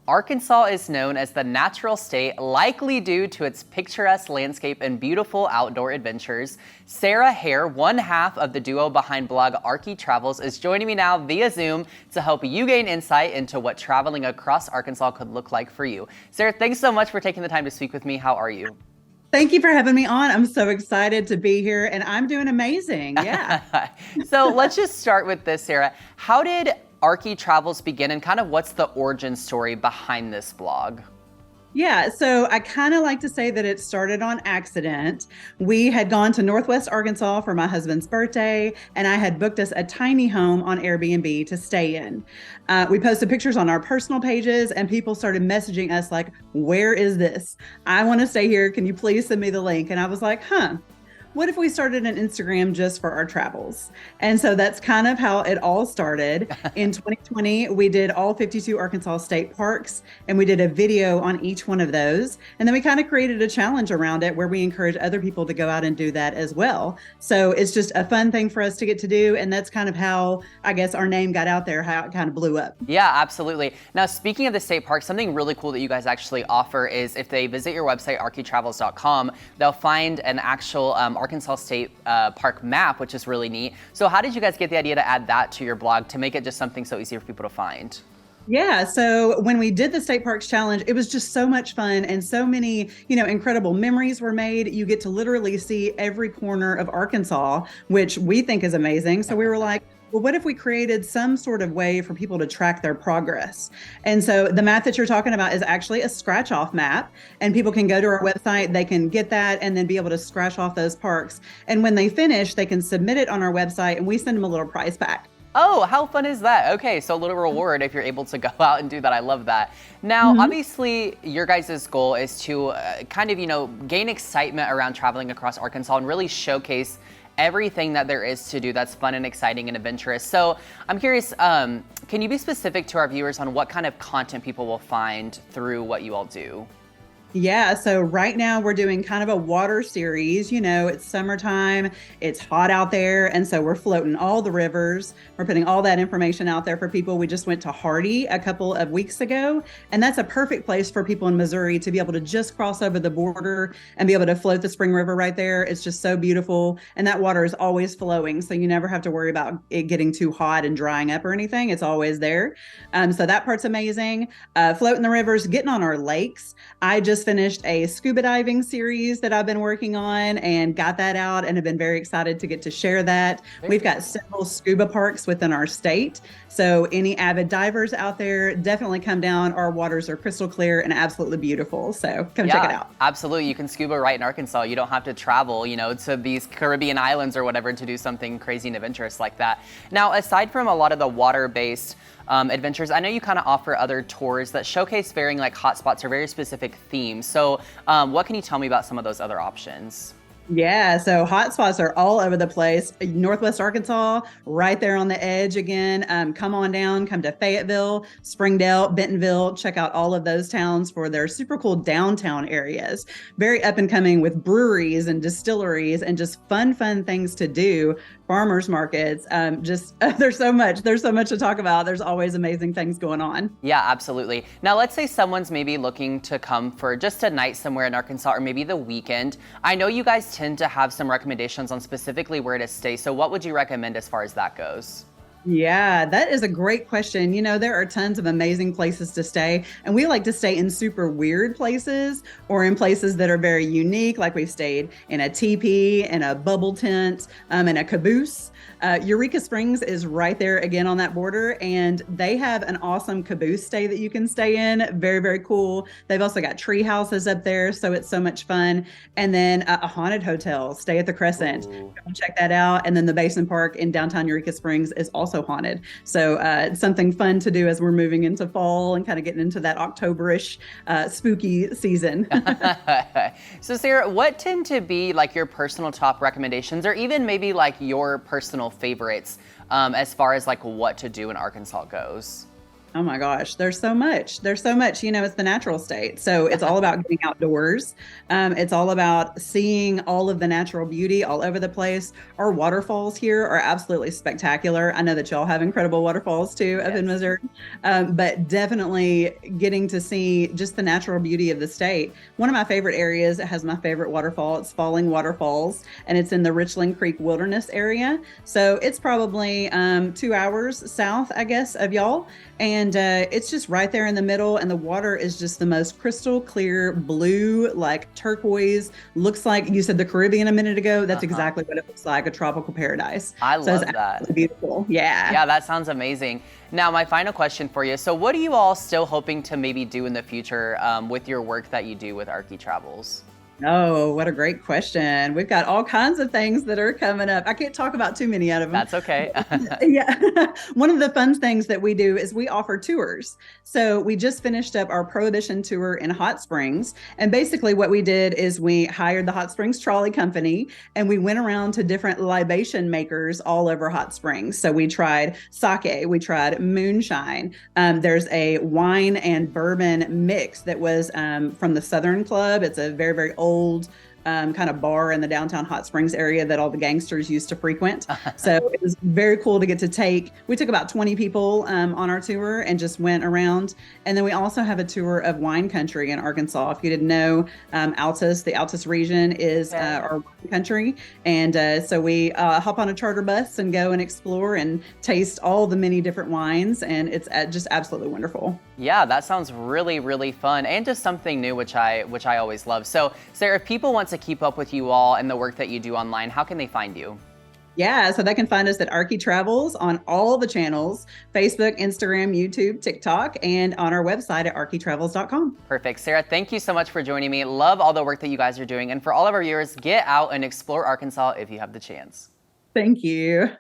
Arkansas is known as the natural state, likely due to its picturesque landscape and beautiful outdoor adventures. Sarah Hare, one half of the duo behind blog Arkie Travels, is joining me now via Zoom to help you gain insight into what traveling across Arkansas could look like for you. Sarah, thanks so much for taking the time to speak with me. How are you? Thank you for having me on. I'm so excited to be here, and I'm doing amazing. Yeah. So let's just start with this, Sarah. How did Arkie Travels begin, and kind of what's the origin story behind this blog? Yeah, so I kind of like to say that it started on accident. We had gone to Northwest Arkansas for my husband's birthday, and I had booked us a tiny home on Airbnb to stay in. We posted pictures on our personal pages, and people started messaging us like, "Where is this? I want to stay here. Can you please send me the link?" And I was like, what if we started an Instagram just for our travels? And so that's kind of how it all started. In 2020, we did all 52 Arkansas state parks, and we did a video on each one of those. And then we kind of created a challenge around it where we encourage other people to go out and do that as well. So it's just a fun thing for us to get to do. And that's kind of how, I guess, our name got out there, how it kind of blew up. Yeah, absolutely. Now, speaking of the state park, something really cool that you guys actually offer is if they visit your website, arkietravels.com, they'll find an actual Arkansas State Park map, which is really neat. So how did you guys get the idea to add that to your blog to make it just something so easy for people to find? Yeah. So when we did the State Parks Challenge, it was just so much fun, and so many, incredible memories were made. You get to literally see every corner of Arkansas, which we think is amazing. So we were like, well, what if we created some sort of way for people to track their progress? And so the map that you're talking about is actually a scratch off map, and people can go to our website, they can get that and then be able to scratch off those parks. And when they finish, they can submit it on our website, and we send them a little prize pack. Oh, how fun is that? Okay, so a little reward if you're able to go out and do that. I love that. Now, obviously, your guys' goal is to gain excitement around traveling across Arkansas and really showcase everything that there is to do that's fun and exciting and adventurous. So I'm curious, can you be specific to our viewers on what kind of content people will find through what you all do? Yeah, so right now we're doing kind of a water series. It's summertime, it's hot out there, and so we're floating all the rivers. We're putting all that information out there for people. We just went to Hardy a couple of weeks ago, and that's a perfect place for people in Missouri to be able to just cross over the border and be able to float the Spring River right there. It's just so beautiful, and that water is always flowing, so you never have to worry about it getting too hot and drying up or anything. It's always there. So that part's amazing. Floating the rivers, getting on our lakes. I just finished a scuba diving series that I've been working on and got that out, and have been very excited to get to share that. We've got several scuba parks within our state. So any avid divers out there, definitely come down. Our waters are crystal clear and absolutely beautiful. So come check it out. Absolutely. You can scuba right in Arkansas. You don't have to travel, to these Caribbean islands or whatever to do something crazy and adventurous like that. Now, aside from a lot of the water-based adventures, I know you kind of offer other tours that showcase varying hotspots or very specific themes. So what can you tell me about some of those other options? Yeah, so hotspots are all over the place. Northwest Arkansas, right there on the edge again. Come on down, come to Fayetteville, Springdale, Bentonville. Check out all of those towns for their super cool downtown areas. Very up and coming with breweries and distilleries and just fun things to do. Farmers markets, there's so much to talk about. There's always amazing things going on. Yeah, absolutely. Now, let's say someone's maybe looking to come for just a night somewhere in Arkansas or maybe the weekend. I know you guys tend to have some recommendations on specifically where to stay. So what would you recommend as far as that goes? Yeah, that is a great question. There are tons of amazing places to stay, and we like to stay in super weird places or in places that are very unique. Like we've stayed in a teepee, in a bubble tent, in a caboose. Eureka Springs is right there again on that border, and they have an awesome caboose stay that you can stay in. Very, very cool. They've also got tree houses up there, so it's so much fun. And then a haunted hotel, stay at the Crescent. Go check that out. And then the Basin Park in downtown Eureka Springs is also haunted. So something fun to do as we're moving into fall and kind of getting into that October-ish spooky season. So Sarah, what tend to be your personal top recommendations, or even maybe your personal favorites as far as what to do in Arkansas goes? Oh my gosh, there's so much. There's so much. It's the natural state. So it's all about getting outdoors. It's all about seeing all of the natural beauty all over the place. Our waterfalls here are absolutely spectacular. I know that y'all have incredible waterfalls too up in Yes. Missouri, but definitely getting to see just the natural beauty of the state. One of my favorite areas, it has my favorite waterfall. It's Falling Waterfalls, and it's in the Richland Creek Wilderness area. So it's probably 2 hours south, I guess, of y'all. And it's just right there in the middle, and the water is just the most crystal clear blue, like turquoise. Looks like you said the Caribbean a minute ago. That's exactly what it looks like, a tropical paradise. I So love it's that. absolutely beautiful. Yeah. Yeah, that sounds amazing. Now, my final question for you. So, what are you all still hoping to maybe do in the future with your work that you do with Arkie Travels? Oh, what a great question. We've got all kinds of things that are coming up. I can't talk about too many out of them. That's okay. Yeah. One of the fun things that we do is we offer tours. So we just finished up our Prohibition tour in Hot Springs. And basically what we did is we hired the Hot Springs Trolley Company and we went around to different libation makers all over Hot Springs. So we tried sake, we tried moonshine. There's a wine and bourbon mix that was from the Southern Club. It's a very, very old kind of bar in the downtown Hot Springs area that all the gangsters used to frequent. So it was very cool to get to we took about 20 people on our tour and just went around. And then we also have a tour of wine country in Arkansas. If you didn't know, the Altus region is our wine country. And so we hop on a charter bus and go and explore and taste all the many different wines. And it's just absolutely wonderful. Yeah, that sounds really, really fun and just something new, which I always love. So, Sarah, if people want to keep up with you all and the work that you do online, how can they find you? Yeah, so they can find us at Arkie Travels on all the channels, Facebook, Instagram, YouTube, TikTok, and on our website at arkietravels.com. Perfect. Sarah, thank you so much for joining me. Love all the work that you guys are doing. And for all of our viewers, get out and explore Arkansas if you have the chance. Thank you.